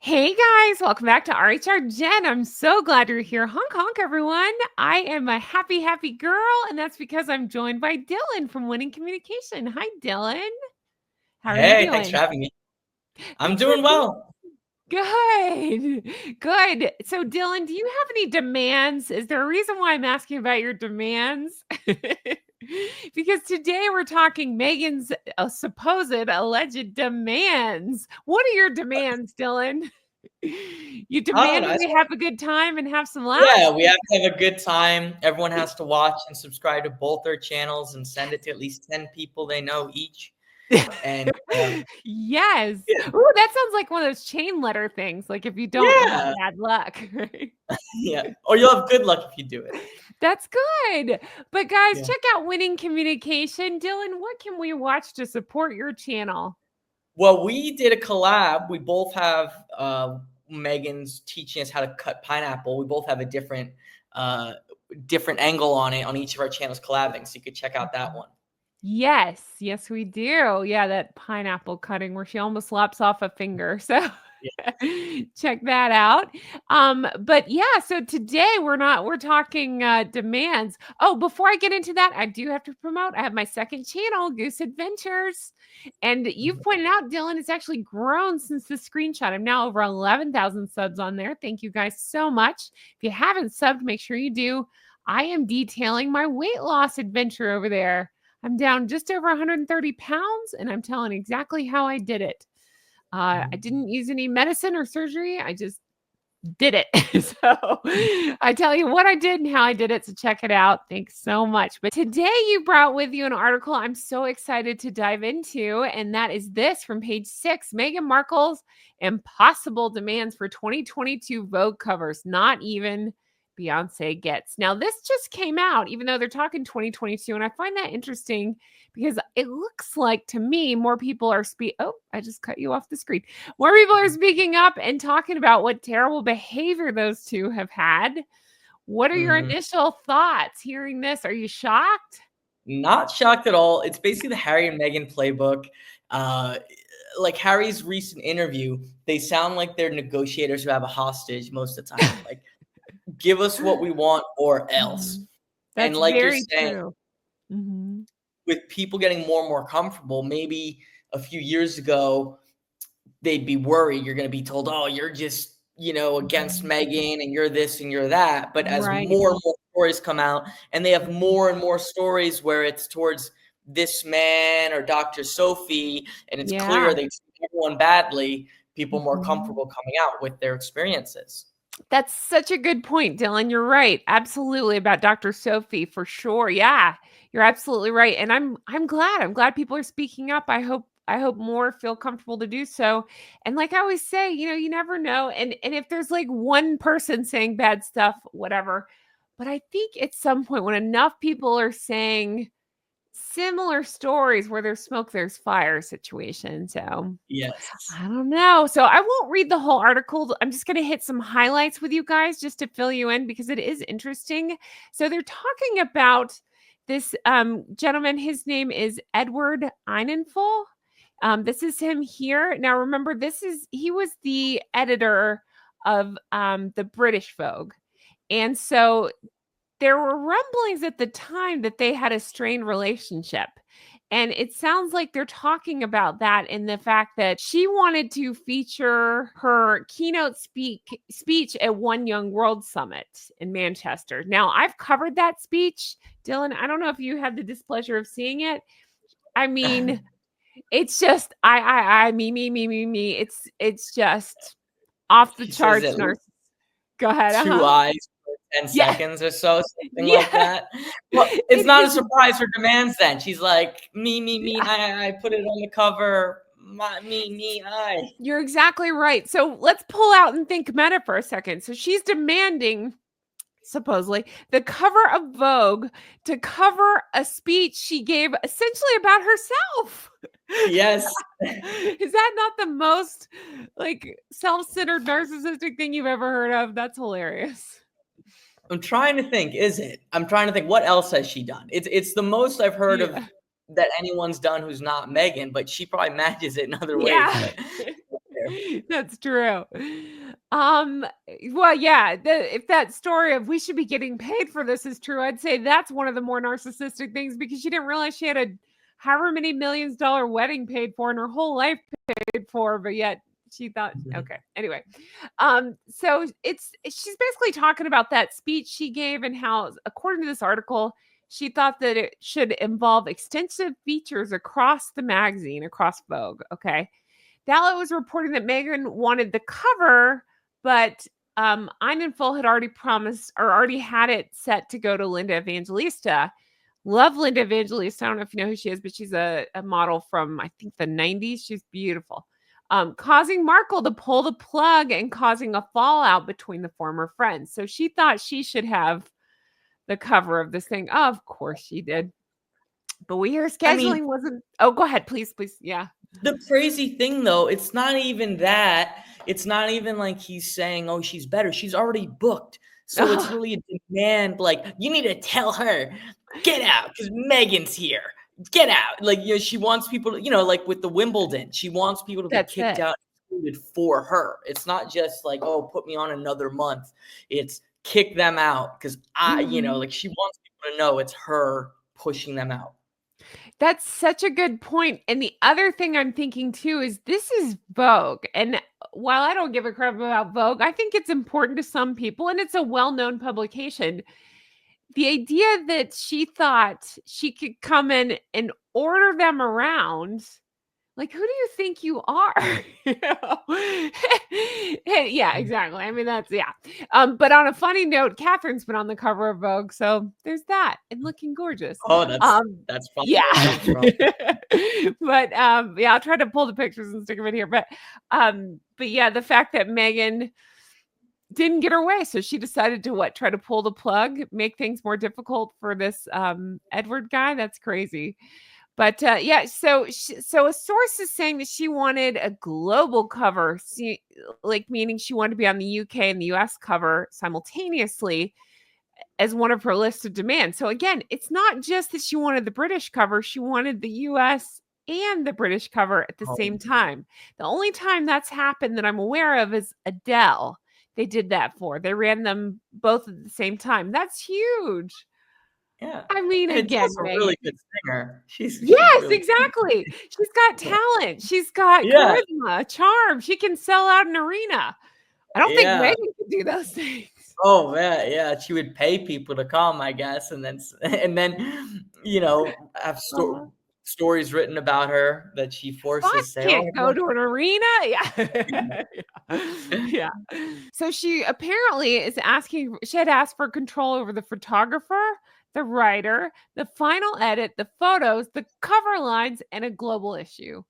Hey guys, welcome back to RHR Jen. I'm so glad you're here. Honk honk, everyone. I am a happy, happy girl, and that's because I'm joined by Dylan from Winning Communication. Hi, Dylan. How are you Hey, thanks for doing? having me. I'm Thanks for doing being well. good. Good. So, Dylan, do you have any demands? Is there a reason why I'm asking about your demands? Because today we're talking Meghan's supposed alleged demands. What are your demands, Dylan? You Oh, demanded nice. we have a good time and have some laughs? Yeah, we have to have a good time. Everyone has to watch and subscribe to both their channels and send it to at least 10 people they know each. And Yes. yeah, Ooh, that sounds like one of those chain letter things. Like if you don't, you have yeah, bad luck, right? yeah. Or you'll have good luck if you do it. That's good. But guys, Yeah. check out Winning Communication. Dylan, what can we watch to support your channel? Well, we did a collab. We both have Megan's teaching us how to cut pineapple. We both have a uh, different angle on it on each of our channels collabing. So you could check out that one. Yes, yes, we do. Yeah, that pineapple cutting where she almost lops off a finger. So check that out. But yeah, so today we're talking demands. Oh, before I get into that, I do have to promote. I have my second channel, Goose Adventures. And you've pointed out, Dylan, it's actually grown since the screenshot. I'm now over 11,000 subs on there. Thank you guys so much. If you haven't subbed, make sure you do. I am detailing my weight loss adventure over there. I'm down just over 130 pounds, and I'm telling exactly how I did it. I didn't use any medicine or surgery. I just did it. So I tell you what I did and how I did it. So check it out. Thanks so much. But today you brought with you an article I'm so excited to dive into. And that is this from page 6, Meghan Markle's impossible demands for 2022 Vogue covers. Not even Beyonce gets. Now, this just came out, even though they're talking 2022. And I find that interesting because it looks like to me more people are oh, I just cut you off the screen. More people are speaking up and talking about what terrible behavior those two have had. What are your Mhm. initial thoughts hearing this? Are you shocked? Not shocked at all. It's basically the Harry and Meghan playbook. Uh, like Harry's recent interview, they sound like they're negotiators who have a hostage most of the time. Like, give us what we want or else. Mhm. And That's like you're very saying, true. Mhm. with people getting more and more comfortable, maybe a few years ago, they'd be worried. You're going to be told, oh, you're just, against Mhm. Meghan and you're this and you're that. But as Right. more and more stories come out and they have more and more stories where it's towards this man or Dr. Sophie, and it's clear Yeah. they treat everyone badly, people more Mhm. comfortable coming out with their experiences. That's such a good point, Dylan. You're right. Absolutely about Dr. Sophie for sure. Yeah. You're absolutely right. And I'm glad. I'm glad people are speaking up. I hope more feel comfortable to do so. And like I always say, you never know. And if there's like one person saying bad stuff, whatever. But I think at some point when enough people are saying similar stories where there's smoke, there's fire situation. So Yes. I don't know. So I won't read the whole article. I'm just going to hit some highlights with you guys just to fill you in because it is interesting. So they're talking about this gentleman. His name is Edward Einenful. This is him here. Now remember, he was the editor of the British Vogue. And so there were rumblings at the time that they had a strained relationship. And it sounds like they're talking about that in the fact that she wanted to feature her keynote speech at One Young World Summit in Manchester. Now, I've covered that speech. Dylan, I don't know if you had the displeasure of seeing it. I mean, it's just me. It's just off the She says charts it Go ahead. two Uh-huh. eyes for 10 Yeah. seconds or so, something like Yeah. that. Well, it's It not a just surprise her demands then. She's like, me, yeah. I put it on the cover. Me, I. You're exactly right. So let's pull out and think meta for a second. So she's demanding, supposedly, the cover of Vogue to cover a speech she gave essentially about herself. Yes. Is that not the most like self-centered narcissistic thing you've ever heard of? That's hilarious. I'm trying to think, is it? I'm trying to think what else has she done? It's the most I've heard of Yeah. that anyone's done who's not Megan, but she probably manages it in other ways. Yeah. But That's true. Well, yeah, if that story of we should be getting paid for this is true, I'd say that's one of the more narcissistic things because she didn't realize she had a however many millions-dollar wedding paid for and her whole life paid for, but yet she thought, okay. Anyway, so she's basically talking about that speech she gave and how, according to this article, she thought that it should involve extensive features across the magazine, across Vogue. Okay. Dalla was reporting that Meghan wanted the cover, but Einenfeld had already promised or already had it set to go to Linda Evangelista. Love Linda Evangelista. I don't know if you know who she is, but she's a model from, I think, the 90s. She's beautiful. Causing Markle to pull the plug and causing a fallout between the former friends. So she thought she should have the cover of this thing. Oh, of course she did. But we hear scheduling wasn't. Oh, go ahead, please. Yeah. The crazy thing, though, it's not even that. It's not even like he's saying, oh, she's better. She's already booked. So it's really a demand, like, you need to tell her, get out, because Meghan's here. Get out. Like, she wants people to, like with the Wimbledon, she wants people to be kicked out for her. It's not just like, oh, put me on another month. It's kick them out because like she wants people to know it's her pushing them out. That's such a good point. And the other thing I'm thinking too is this is Vogue. And while I don't give a crap about Vogue, I think it's important to some people and it's a well-known publication. The idea that she thought she could come in and order them around, like, who do you think you are? Yeah, exactly. I mean, that's, yeah. But on a funny note, Catherine's been on the cover of Vogue. So there's that and looking gorgeous. Oh, that's fun. Yeah. But yeah, I'll try to pull the pictures and stick them in here. But yeah, the fact that Meghan didn't get her way. So she decided to try to pull the plug, make things more difficult for this Edward guy. That's crazy. But yeah, so a source is saying that she wanted a global cover, meaning she wanted to be on the UK and the US cover simultaneously as one of her list of demands. So again, it's not just that she wanted the British cover, she wanted the US and the British cover at the same time. The only time that's happened that I'm aware of is Adele. They did that for. They ran them both at the same time. That's huge. Yeah. I mean, again, a really good singer. She's yes, really exactly. She's got talent. She's got charisma, charm. She can sell out an arena. I don't think Meghan can do those things. Oh man, yeah. She would pay people to come, I guess, and then have stories written about her that she forces. Can't go to an arena. Yeah. Yeah. So she apparently is asking. She had asked for control over the photographer, the writer, the final edit, the photos, the cover lines, and a global issue.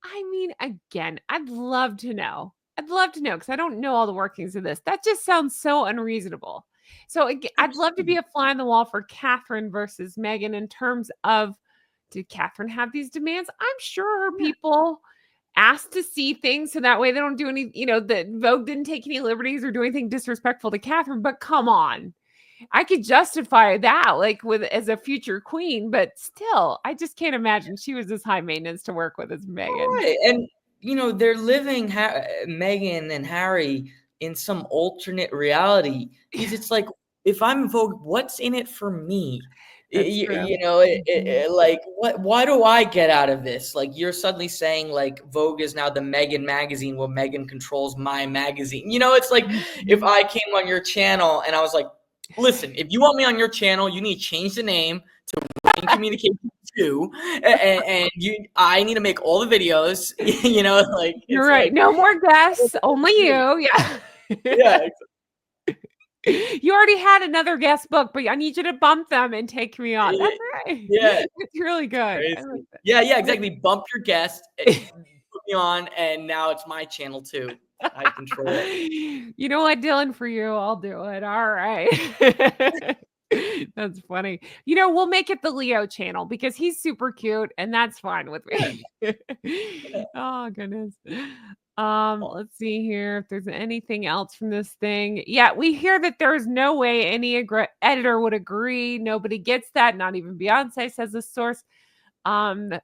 I mean, again, I'd love to know because I don't know all the workings of this. That just sounds so unreasonable. So I'd love to be a fly on the wall for Catherine versus Meghan in terms of, did Catherine have these demands? I'm sure her people asked to see things so that way they don't do any, that Vogue didn't take any liberties or do anything disrespectful to Catherine, but come on. I could justify that as a future queen, but still, I just can't imagine she was as high maintenance to work with as Meghan. Right. And, they're living Meghan and Harry in some alternate reality. Because it's like, if I'm Vogue, what's in it for me? Why do I get out of this? Like, you're suddenly saying like Vogue is now the Meghan magazine where Meghan controls my magazine. It's like if I came on your channel and I was like, listen, if you want me on your channel, you need to change the name to Wayne Communications 2, and I need to make all the videos. You're right. Like, no more guests, only you. Yeah. Yeah. Exactly. You already had another guest book, but I need you to bump them and take me on. That's right. Yeah, it's really good. Like yeah, exactly. Bump your guest, put me on, and now it's my channel too. I control it. You know what, Dylan? For you, I'll do it. All right. That's funny. We'll make it the Leo channel because he's super cute and that's fine with me. Oh, goodness. Let's see here if there's anything else from this thing. Yeah, we hear that there's no way any editor would agree. Nobody gets that. Not even Beyonce, says the source.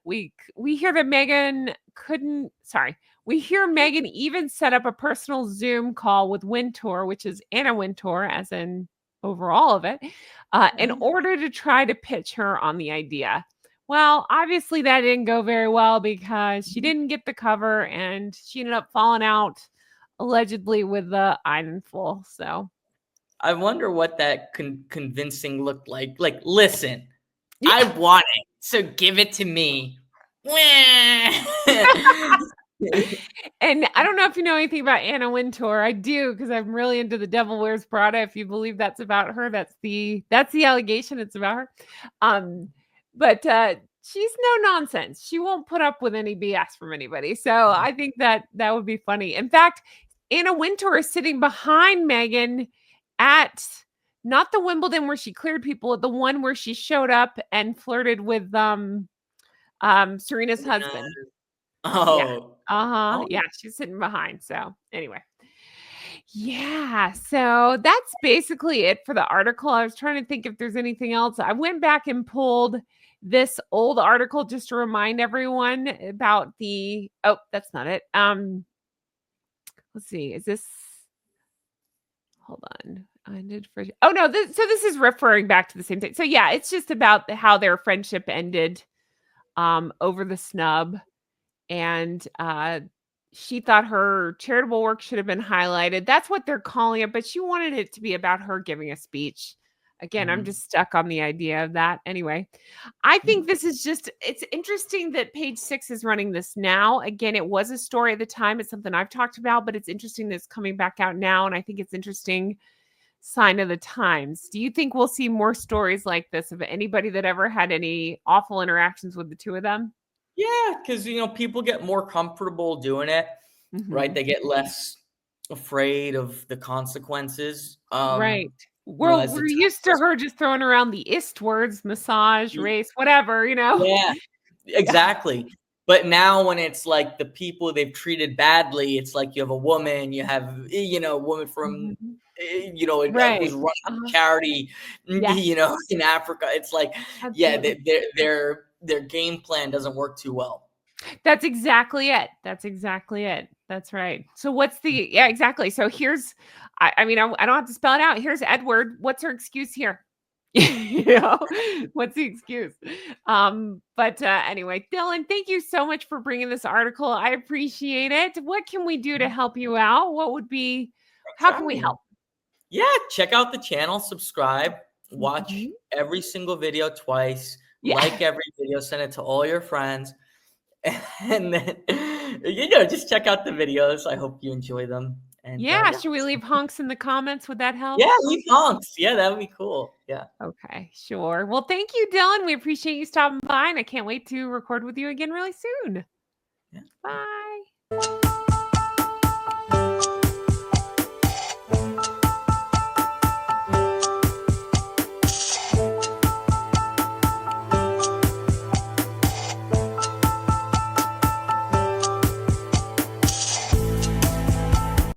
We hear that Meghan We hear Meghan even set up a personal Zoom call with Wintour, which is Anna Wintour, as in over all of it, in order to try to pitch her on the idea. Well, obviously that didn't go very well because she didn't get the cover and she ended up falling out allegedly with the Eidenful. So I wonder what that convincing looked like. Like, listen, I want it, so give it to me. And I don't know if you know anything about Anna Wintour. I do because I'm really into The Devil Wears Prada. If you believe that's about her, that's the allegation. It's about her. But she's no nonsense. She won't put up with any BS from anybody. So I think that would be funny. In fact, Anna Wintour is sitting behind Meghan at not the Wimbledon where she cleared people, the one where she showed up and flirted with Serena's husband. Yeah. Oh. Yeah, she's sitting behind. So anyway. Yeah, so that's basically it for the article. I was trying to think if there's anything else. I went back and pulled this old article just to remind everyone about the that's not it. Let's see. Is this hold on. I did for no, this is referring back to the same thing. So yeah, it's just about how their friendship ended over the snub. And she thought her charitable work should have been highlighted. That's what they're calling it, but she wanted it to be about her giving a speech. Again, I'm just stuck on the idea of that. Anyway, I think this is it's interesting that Page Six is running this now. Again, it was a story at the time. It's something I've talked about, but it's interesting that it's coming back out now. And I think it's interesting sign of the times. Do you think we'll see more stories like this of anybody that ever had any awful interactions with the two of them? Yeah, because people get more comfortable doing it, right? They get less afraid of the consequences. Right. We're used to her just throwing around the ist words, massage, race, whatever, Yeah, exactly. But now when it's like the people they've treated badly, it's like you have a woman, you have a woman from Right. who's running a charity, Yes. in Africa. It's like, Absolutely. their game plan doesn't work too well. That's exactly it. That's right. So what's the exactly. So here's I mean, I don't have to spell it out. Here's Edward. What's her excuse here? What's the excuse? But anyway, Dylan, thank you so much for bringing this article. I appreciate it. What can we do to help you out? How can we help? Yeah, check out the channel, subscribe, watch every single video twice, like every video, send it to all your friends, and then just check out the videos. I hope you enjoy them. And should we leave honks in the comments? Would that help? Yeah, leave honks. Yeah, that would be cool. Yeah. Okay, sure. Well, thank you, Dylan. We appreciate you stopping by, and I can't wait to record with you again really soon. Yeah. Bye.